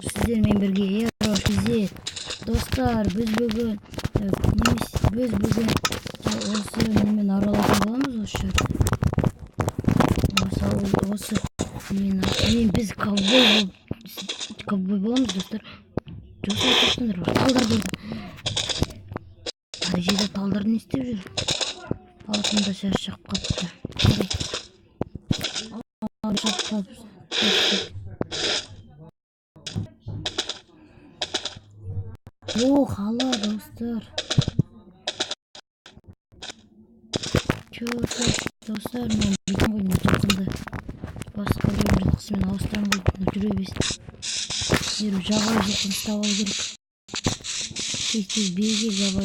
Sizlerle birlikte sizi dostlar biz bugün olsun hemen aralaşıp olamız o şu olsun biz kovboy olamız dostlar. Çok saçmalar var. Taldır burada. Derecede taldırını istiyor. Altında şaşak kaptı. Hala dostlar. Çok dostlar ben bütün oyunu takıldı. Başka bir kısmını Avustralya oyunu biz. Bir Java yapın tavaldır. Siz bilgi Java.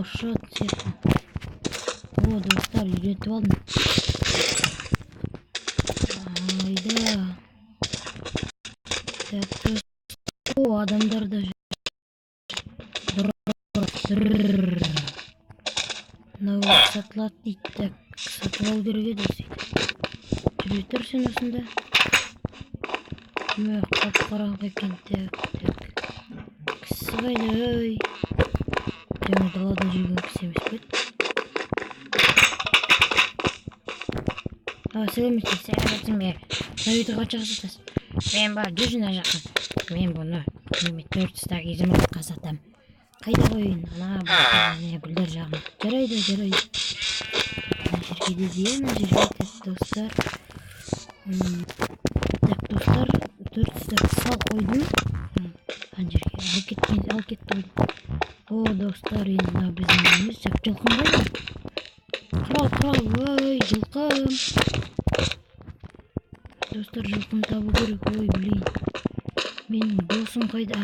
Shot yapın. Dostlar üretip alın. Hayda. Adamlar da satlat ittek satıl gerek edilsin. Türütürsün aslında. Mö kapkarak ekin tek. Kısıgayla öy. Demir dalada жүрген кісеміз көт. Сәлеметсің бе? Сәуеті қанша сатасың? Мен бар 100-на жақын. Мен бұны 420-ға сатам. Қайда қойын? Ана гүлдер жағын. Жарайды. Ана жерге де дейін, ана жерге достар. Так, достар, 400 сал қойдым. Ана жерге ал кетті қойдым. Достар, енді біздің өміз жылқым ғой. Қырал, ой, жылқым. Достар, жылқым табу керек, ой, блин. Менің досым қайда?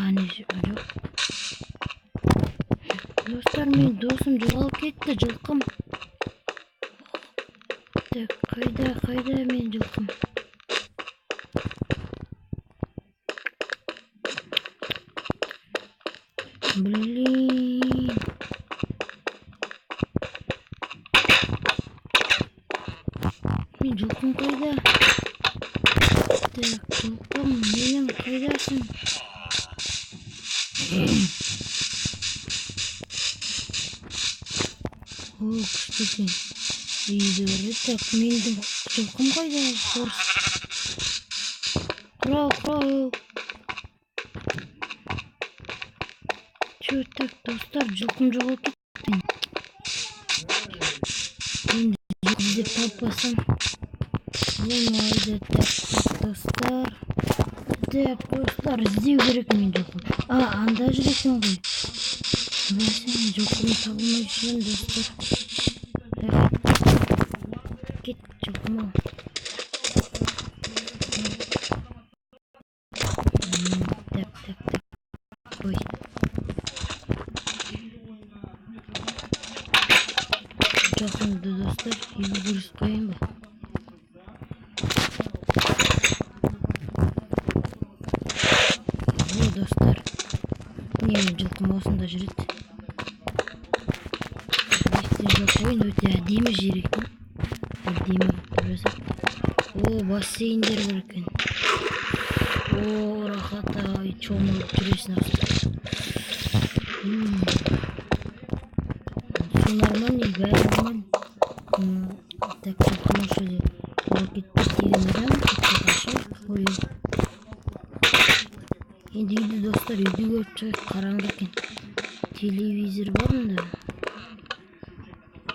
Жоқ. Достар, менің досым жоғалып кетті, жылқым. Так, қайда менің жылқым? Блин. Мен жылқым қайда? Так, жылқым, менің қайдасың? Күшті екен. Үйді так, менің жылқым қайда? Құрал. Чё так, достар, жылқым жоғалып кетті. Енді жылқы іздеп таппасам. Болмайды, так, достар. Так, достар, іздеу керек мен жылқым. Анда жүр екен ғой. Мен жылқымды табылмай жүрмін, достар. Кет, жылқым ау. Так. Ой. Жылқымды, достар, үйге көрісіп қойын ба? Достар, менің жылқым осында жүреді. Жылқойын өте әдемі жер екен. Әдемі тұрып. Бассейндер бар екен. Рахат-ай, шомылып жүресің аста. Су нормальный, бәрі нормальный. Так, жылқым осы жерде. Ол кетті деген адам. Ой. Енді үйді достар, үйді көріп шығайық, қараңғы екен. Телевизор бар мында.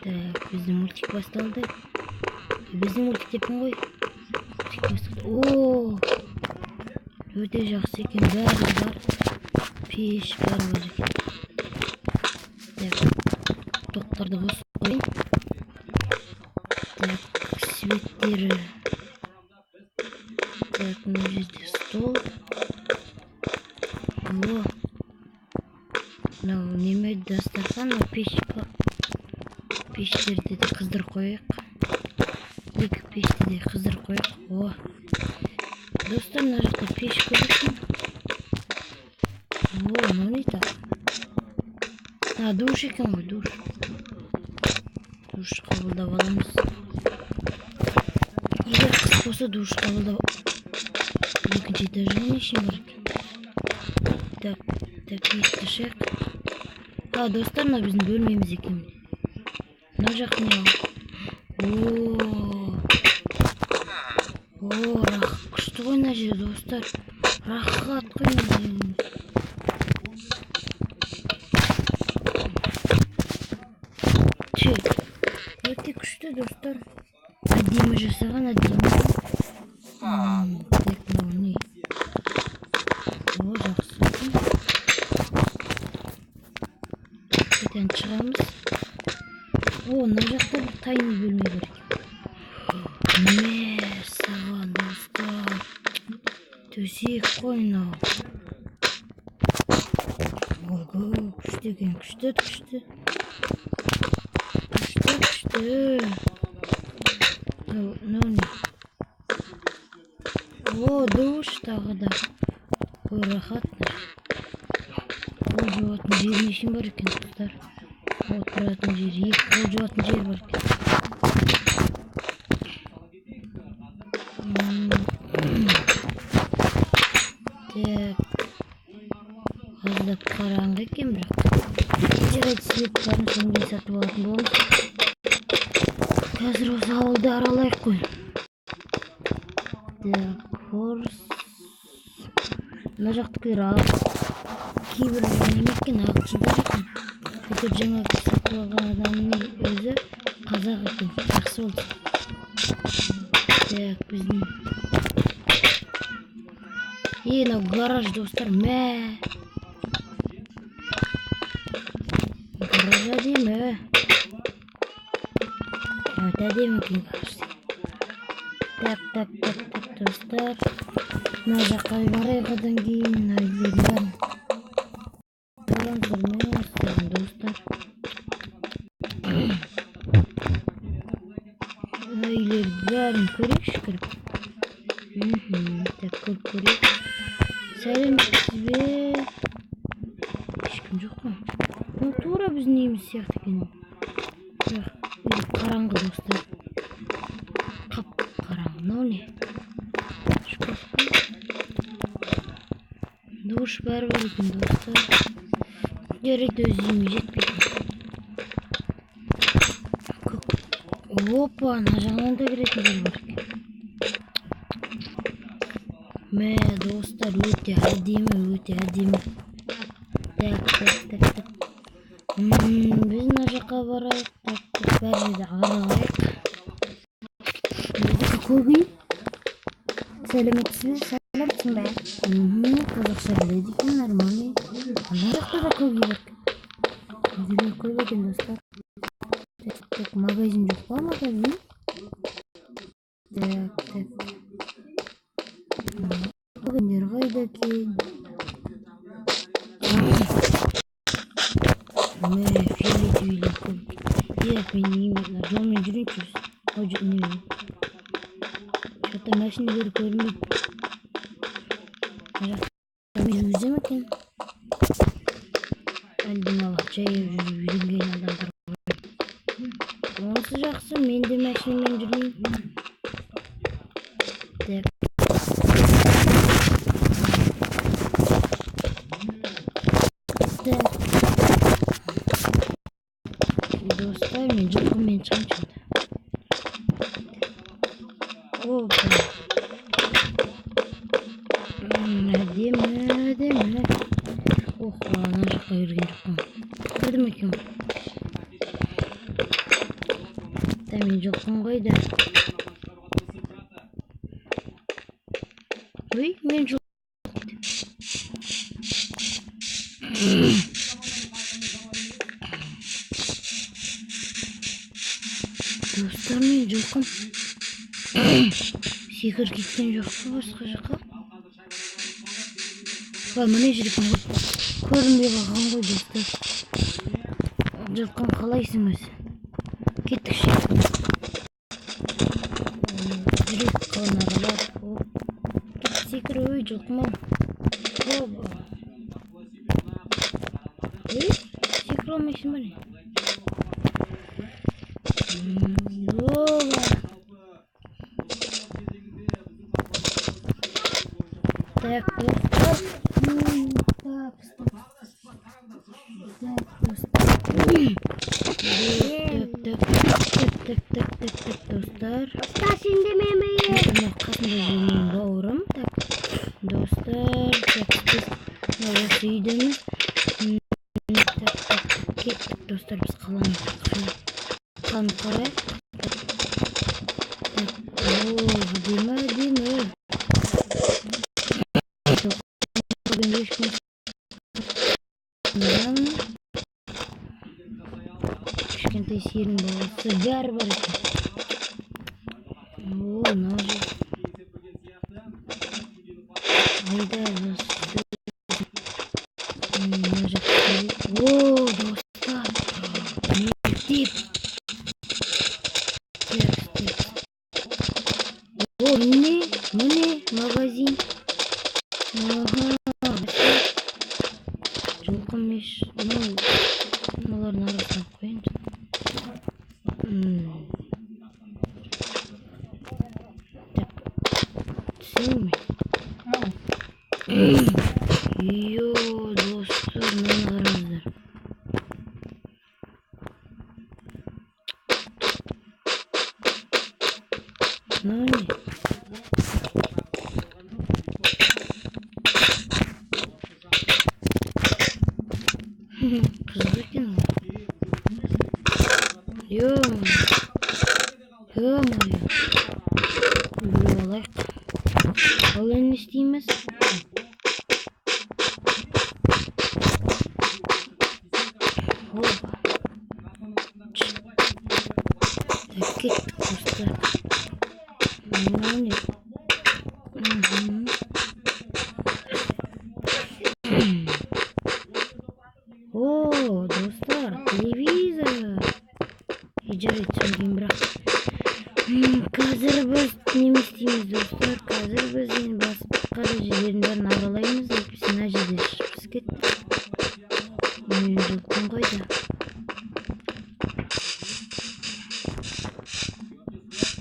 Так, біздің мультик басталды. Біздің мультик депін ғой. Мультик басталды. Өте жақсы екен, бәрі бар. Пеш бар екен. Так, тоқтарды қосып қойын. Так, светтері. Так, мына жерде стол. Мынау неме дастархан, пеш бар. Пештерді де қыздыр қойық. Екі пешті де қыздыр қойық. Достар, мына жақта пеш көресің. Мынау не так? Душ екен ғой, душ. Душ қабылдап аламыз. Егер қыс болса душ қабылдап екінші этажда не işim var екен? Так, еттішек. А, достар, мына біздің бөлмеміз екен. Мына жақ не ал? Күшті ғой мына жер, достар. Рахат қой мына жеріміз. Өте күшті, достар. Әдемі жасаған, әдемі. Так, мынау не? О, жақсы. Кетен шығамыз. О, мына жақта бір тайны бөлме бар екен. Мәссаған, достар. Төсек қой мынау. Ого, күшті екен, күшті. Мынау не? О, душ тағы да. Ой, рахат. Қол жуатын жер нешім бар екен, достар. Отыратын жер, екі қол жуатын жер бар екен. Аздап қараңғы екен, бірақ жарайды, светтарын сондай сатып алатын боламыз. Қазір осы ауылды аралайық қой. Хорс. Мына жақтыкілер кейбір немекен ағылшындар екен. Сөйтіп жаңа сатып алған адамның өзі қазақ екен. Жақсы болды. Так, біздің мынау гараж, достар. Гараж әдемі. Әдемі екен гараж. Так, достар. Мына жаққа барайық, одан кейін мына үйлердің бәрін қараңыздар, достар. Мына үйлердің бәрін көрейікші кіріп. Так, көрейік. Сәлеметсіз бе? Ешкім жоқ па? Бұл тура біздің үйіміз сияқты екен. Қараңғы, достар. Қап қараңғы. Мынау не? Душ бәрі бар екен, достар. Жарайды, өз үйіме жетпейді. Опа, ана жағынан да кіретін жер бар екен. Достар, өте әдемі. Так. Біз мына жаққа барайық. Так, бәрі аралайық. Біздікі көбей. Сәлеметсіз бе? Қазақша біледі екен, нормальный. Ана жақта да көбей бар. Үйден көп екен, достар. Так, магазин жоқ па, магазин? Так. Магазиндер қайда екен? Фиолетовый көп. Мен жолмен жүрейінші. Что-то машиналар көрінбейді. Мен өзім екен. Әлде мала жаяу жүрген адамдар бар. Онысы жақсы, мен де машинамен жүрейін. Так. Достар, мен жылқымен шығамын. Опа. Әдемі. Ох, ана жаққа жүрген жоқпын. Көрдім екен. Мен жоқпын ғой да. Ой, мен жоқ. Достар, мен жоқпын. Секір кеткен жоқ па басқа жаққа? Міне жүрген ғой. Көрінбей қалған ғой, достар. Жылқым, қалайсыңыз? Кеттікші. Жүрек қалын аралар. Секір, ой, жылқым-ау. Секір алмайсың ба не? Так, достар. Так, достар. Dostlar şimdi memeyi. Ama kasmıyor baurum. Tak, dostlar. Tak, biz neresi yediniz? Tak, kettik dostlar biz kalan kara. Değil mi? Bugün 5 gün Kışkentay siyerin babası var işte. Oo, ne olacak? Hayda dostlar. Ne olacak? Oo dostlar. Tip. Oo ne? Magazin. Aha. Жылқымеш. Мыналардың арасына қояйын. Так. Түсің ме? Йо, достар, мені қараңыздар. Мынау не? Қызық екен ғой. Ё-моё. Біреу алайық. Ал енді не істейміз? Так, кеттік достар. Мынау не? О, достар, телевизор. Жарайды, түсінген бірақ. Қазір біз не істейміз, достар? Қазір біз енді басқа да жерлердің бәрін аралаймыз. Әйтпесе мына жерде шығып кетті. Мен жылқым қойды.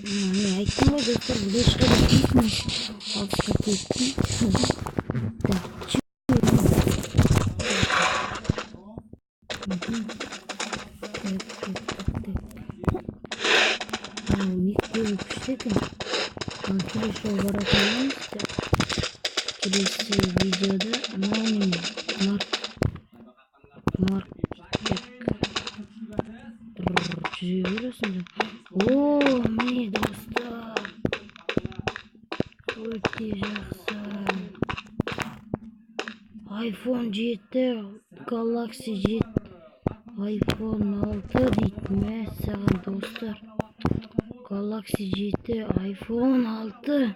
Мен айттым ғой, достар, бұлай шығады дейтін. Алысқа кеттім. Мектебі күшті екен. Келесі баратынымыз. Келесі видеода аноним Марк жүзе бересіңдер. О, міне достар. Өте жақсы. iPhone 7, Galaxy 7, iPhone 6 deydim мәссаған достар. Galaxy 7, iPhone 6.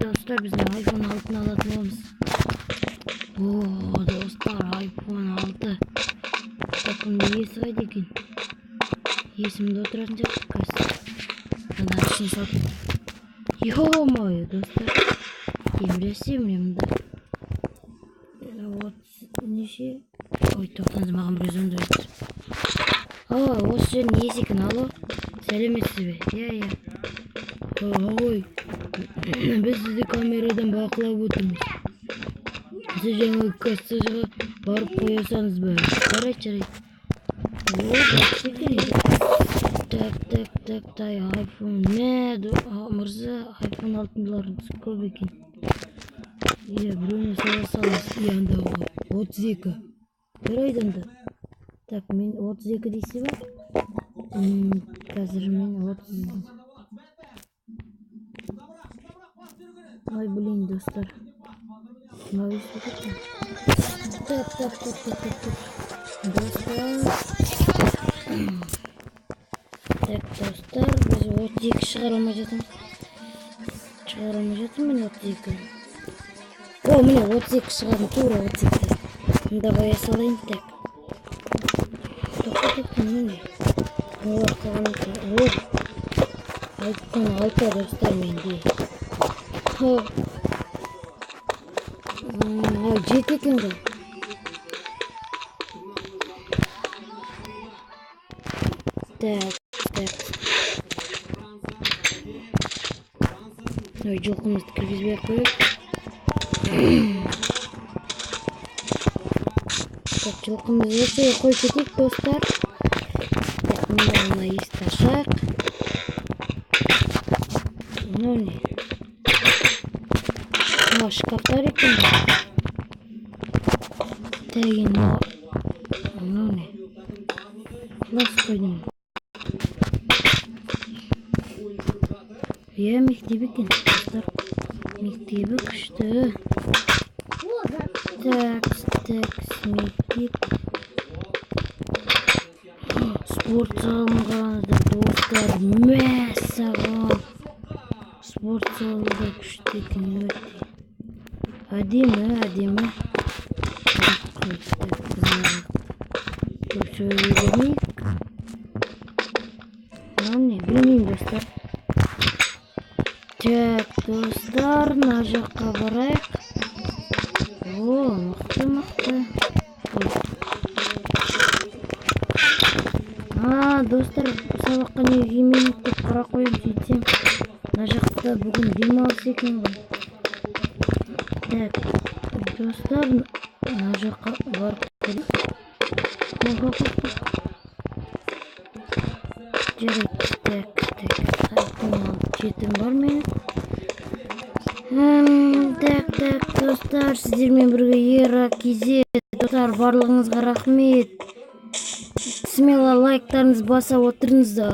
Dostlar bizim iPhone 6'ını alatmamız. Oo dostlar, iPhone 6. Bakın neyse haydi gün. Yesimde oturan cakkas. Ben açın satın. Yo-moyo dostlar. Емресем да. Вот неше. Ой, тоқтаңыз, маған бір өзімді өйтті. Осы жердің несі екен, алло? Сәлеметсіз бе? Иә. Ой, біз сізді камерадан бақылап отырмыз. Сіз жаңағы кассажға барып қоя салыңыз ба? Жарайды. О, жақсы екен. Так, iPhone. Мырза, iPhone 6'larыңыз көп екен. Иә, біреуіне сала салыңыз. Иә, андағы 32. Жарайды анда. Так, мен 32 дейсі ба? Қазір мен 30. Ай, блин, достар. Мағыз бекетті. Так. Достар. Так, достар, біз 32 шығарамай жатырмыз. Мен 32. О, міне 32 шығардым, тура 32. Мында қоя салайын, так. Тоқтатып, міне. Олар қалған екен. iPhone 6 достар менде. Жеті екен ғой. Так. Ой, жылқымызды кіргізбей ақ қояйық. Так, жылқымызды осылай қойып кетейік, достар. Так, мына есікті ашайық. Мынау не? Мына шкафтар екен. Так, мынау не? Класс қойдым. Иә, мектеп екен, достар. Мектебі күшті. Так, мектеп. Спорт салынғанды, достар. Мәссаған. Спорт салында күшті екен, өте. Әдемі. Көп сөйлемейік. Мынау не? Білмеймін, достар. Так, достар, мына жаққа барайық. О, мықты. Достар, сабаққа неге келмеймін деп қара қойып сөйтсем, мына жақта бүгін демалыс екен ғой. Так, достар, мына жаққа барып келіп. Жарайды, так, жетім бар менің. Так, достар, сіздермен бірге ERA-KZ. Достар, барлығыңызға рахмет. Смело лайктарыңызды баса отырыңыздар.